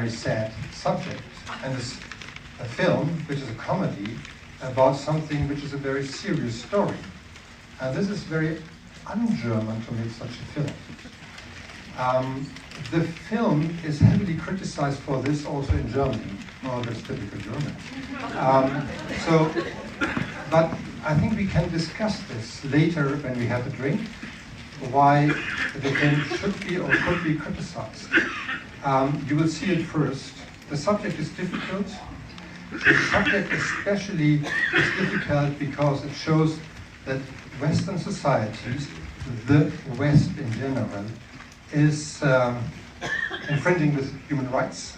very sad subject, and it's a film which is a comedy about something which is a very serious story. And this is very un-German to make such a film. The film is heavily criticized for this also in Germany. Oh, that's typical German. But I think we can discuss this later when we have a drink, why the film should be or could be criticized. You will see it first. The subject is difficult. The subject especially is difficult because it shows that Western societies, the West in general, is infringing with human rights.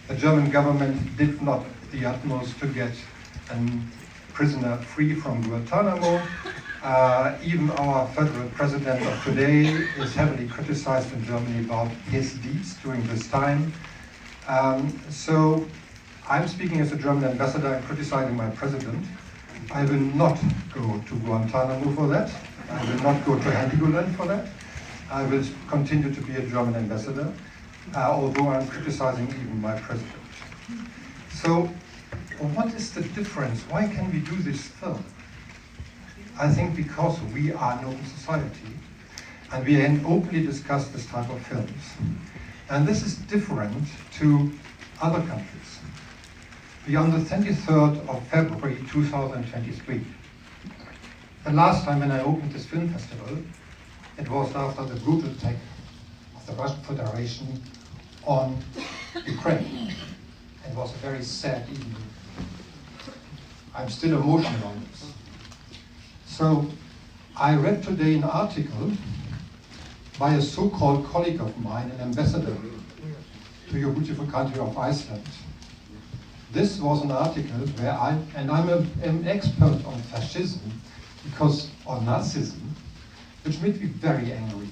The German government did not the utmost to get a prisoner free from Guantanamo. Even our federal president of today is heavily criticized in Germany about his deeds during this time. So I'm speaking as a German ambassador and criticizing my president. I will not go to Guantanamo for that. I will not go to Heligoland for that. I will continue to be a German ambassador, although I'm criticizing even my president. So, what is the difference? Why can we do this film? I think because we are an open society, and we can openly discuss this type of films. And this is different to other countries. We are on the 23rd of February 2023. The last time when I opened this film festival, it was after the brutal attack of the Russian Federation on Ukraine. It was a very sad evening. I'm still emotional on this. So I read today an article by a so-called colleague of mine, an ambassador to your beautiful country of Iceland. This was an article where I'm an expert on fascism or Nazism, which made me very angry.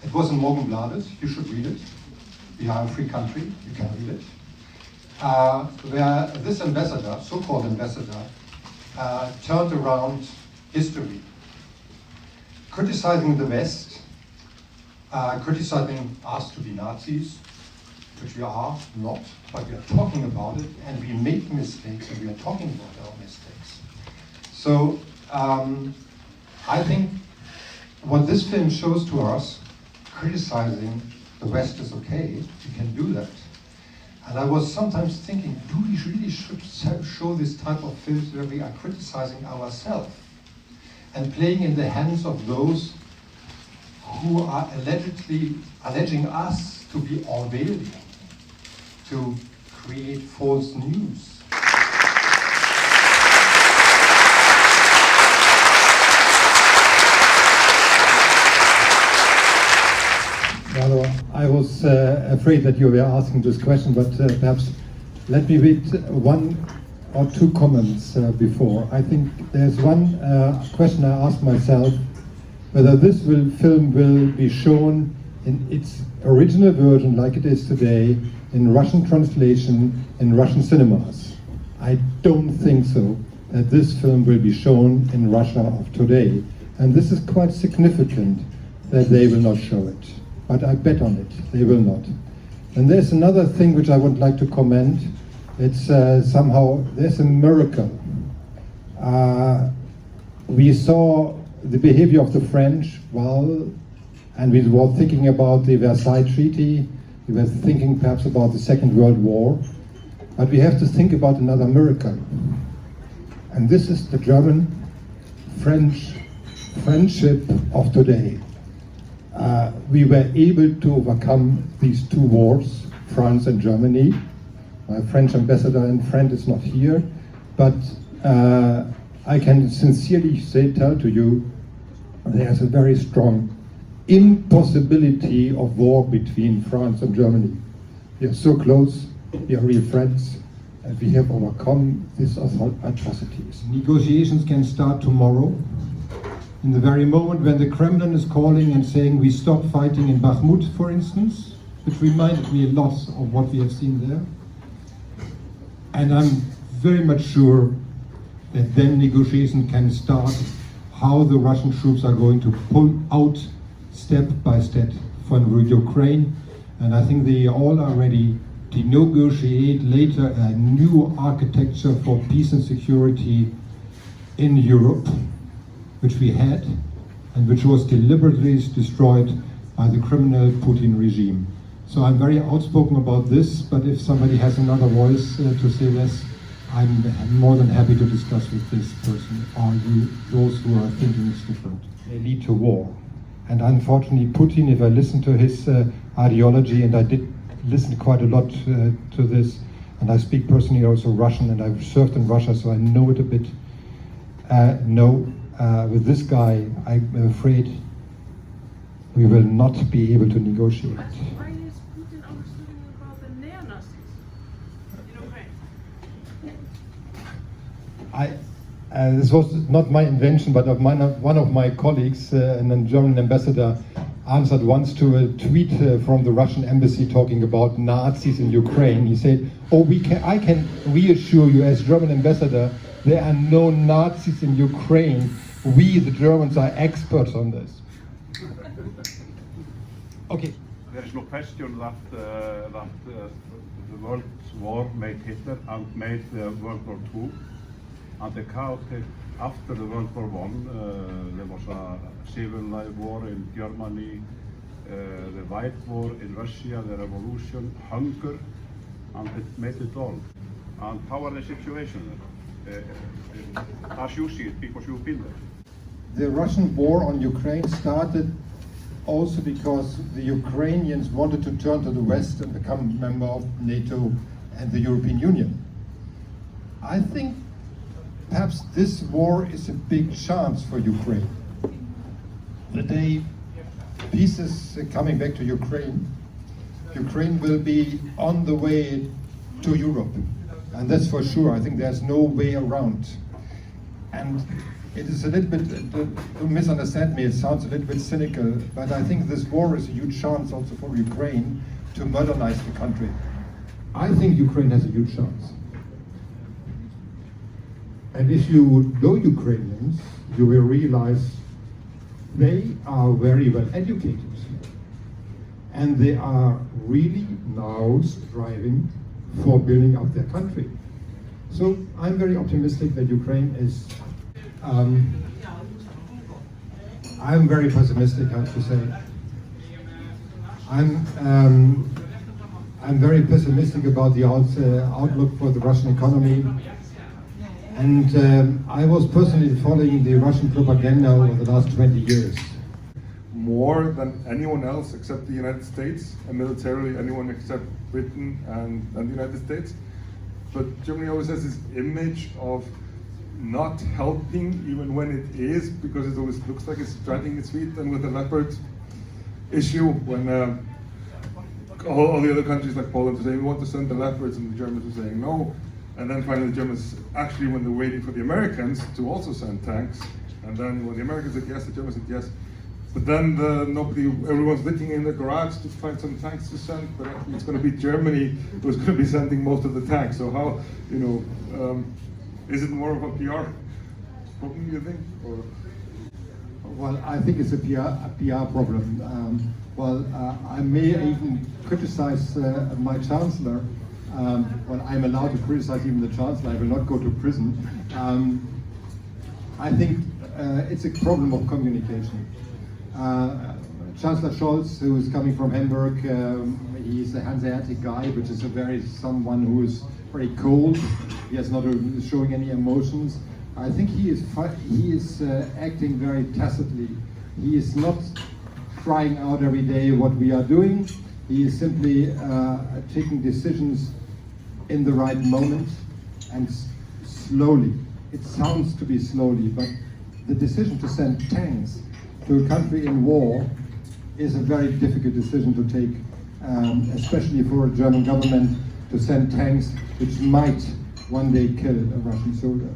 It was in Morgenbladet, you should read it. We are a free country, you can read it. Where this ambassador, so-called ambassador, turned around history, criticizing the West, criticizing us to be Nazis, which we are not, but we are talking about it, and we make mistakes, and we are talking about our mistakes. So I think what this film shows to us, criticizing the West is okay, we can do that. And I was sometimes thinking, do we really should show this type of films where we are criticizing ourselves and playing in the hands of those who are alleging us to be Orwellian, to create false news. I was afraid that you were asking this question, but perhaps let me read one or two comments before. I think there's one question I asked myself, whether this film will be shown in its original version like it is today, in Russian translation, in Russian cinemas. I don't think so, that this film will be shown in Russia of today. And this is quite significant that they will not show it. But I bet on it, they will not. And there's another thing which I would like to comment. It's somehow, there's a miracle. We saw the behavior of the French, well, and we were thinking about the Versailles Treaty, we were thinking perhaps about the Second World War, but we have to think about another miracle. And this is the German-French friendship of today. We were able to overcome these two wars, France and Germany. My French ambassador and friend is not here, but I can sincerely tell to you, there's a very strong impossibility of war between France and Germany. We are so close, we are real friends, and we have overcome these atrocities. Negotiations can start tomorrow. In the very moment when the Kremlin is calling and saying we stop fighting in Bakhmut, for instance, which reminded me a lot of what we have seen there. And I'm very much sure that then negotiation can start how the Russian troops are going to pull out step by step from Ukraine. And I think they all are ready to negotiate later a new architecture for peace and security in Europe, which we had, and which was deliberately destroyed by the criminal Putin regime. So I'm very outspoken about this, but if somebody has another voice to say this, I'm more than happy to discuss with this person or you, those who are thinking it's different. They lead to war. And unfortunately, Putin, if I listen to his ideology, and I did listen quite a lot to this, and I speak personally also Russian, and I've served in Russia, so I know it a bit. With this guy, I'm afraid we will not be able to negotiate. Why is Putin understanding about the neo-Nazis in Ukraine? This was not my invention, but of one of my colleagues, and a German ambassador, answered once to a tweet from the Russian embassy talking about Nazis in Ukraine. He said, "Oh, I can reassure you, as German ambassador, there are no Nazis in Ukraine. We, the Germans, are experts on this." Okay. There is no question that the World War made Hitler and made World War II, and the chaotic after the World War I. There was a civil war in Germany, the White War in Russia, the revolution, hunger, and it made it all. And how are the situation as you see it, because you've been there? The Russian war on Ukraine started also because the Ukrainians wanted to turn to the West and become a member of NATO and the European Union. I think perhaps this war is a big chance for Ukraine. The day peace is coming back to Ukraine, Ukraine will be on the way to Europe. And that's for sure. I think there's no way around. And it is a little bit, don't misunderstand me, it sounds a little bit cynical, but I think this war is a huge chance also for Ukraine to modernize the country. I think Ukraine has a huge chance. And if you know Ukrainians, you will realize they are very well educated. And they are really now striving for building up their country. So I'm very optimistic that Ukraine is I'm very pessimistic, I have to say. I'm very pessimistic about the outlook for the Russian economy. And I was personally following the Russian propaganda over the last 20 years. More than anyone else except the United States, and militarily anyone except Britain and the United States. But Germany always has this image of not helping even when it is, because it always looks like it's dragging its feet. And with the leopard issue, when all the other countries like Poland are saying we want to send the leopards, and the Germans are saying no. And then finally the Germans, actually when they're waiting for the Americans to also send tanks, and then when the Americans said yes, the Germans said yes. But then everyone's looking in the garage to find some tanks to send, but actually it's going to be Germany who's going to be sending most of the tanks. So how, is it more of a PR problem, you think? Or? Well, I think it's a PR problem. I may even criticize my chancellor. I'm allowed to criticize even the chancellor. I will not go to prison. I think it's a problem of communication. Chancellor Scholz, who is coming from Hamburg, he's a Hanseatic guy, which is someone who is very cold. He is not showing any emotions. I think he is acting very tacitly. He is not crying out every day what we are doing. He is simply taking decisions in the right moment and slowly. It sounds to be slowly, but the decision to send tanks to a country in war is a very difficult decision to take, especially for a German government to send tanks which might one day kill a Russian soldier.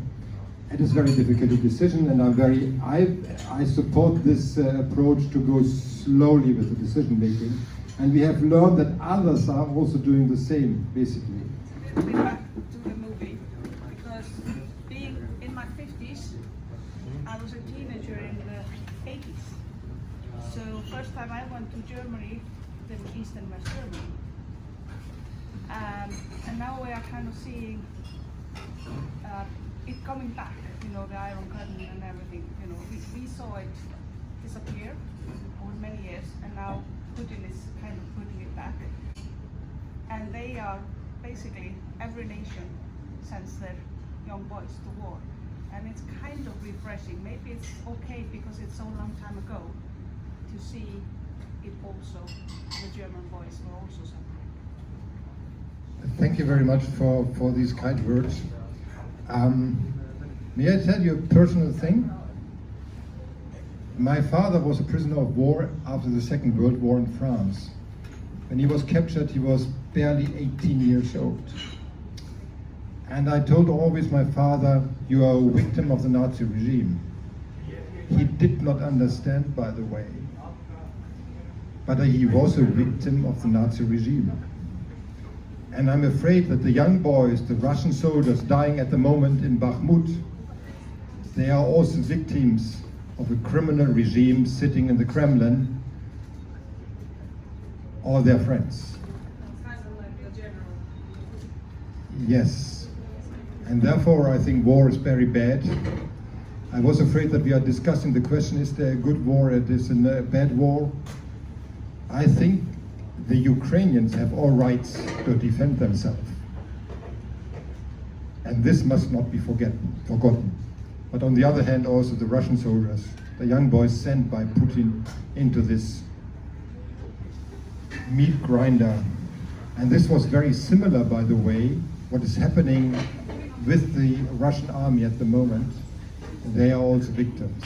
It is a very difficult decision, and I support this approach to go slowly with the decision making. And we have learned that others are also doing the same, basically. Maybe back to the movie, because being in my 50s, I was a teenager in the 80s. So first time I went to Germany in East and West Germany. And now we are kind of seeing it coming back, you know, the Iron Curtain and everything. You know, we saw it disappear over many years, and now Putin is kind of putting it back. And they are basically, every nation sends their young boys to war. And it's kind of refreshing. Maybe it's okay because it's so long time ago to see it also, the German boys were also suffering. Thank you very much for these kind words. May I tell you a personal thing? My father was a prisoner of war after the Second World War in France. When he was captured, he was barely 18 years old. And I told always my father, you are a victim of the Nazi regime. He did not understand, by the way, but he was a victim of the Nazi regime. And I'm afraid that the young boys, the Russian soldiers dying at the moment in Bakhmut, they are also victims of a criminal regime sitting in the Kremlin, or their friends. Yes. And therefore, I think war is very bad. I was afraid that we are discussing the question, is there a good war, it is a bad war? I think the Ukrainians have all rights to defend themselves. And this must not be forgotten. But on the other hand, also the Russian soldiers, the young boys sent by Putin into this meat grinder. And this was very similar, by the way, what is happening with the Russian army at the moment. They are also victims.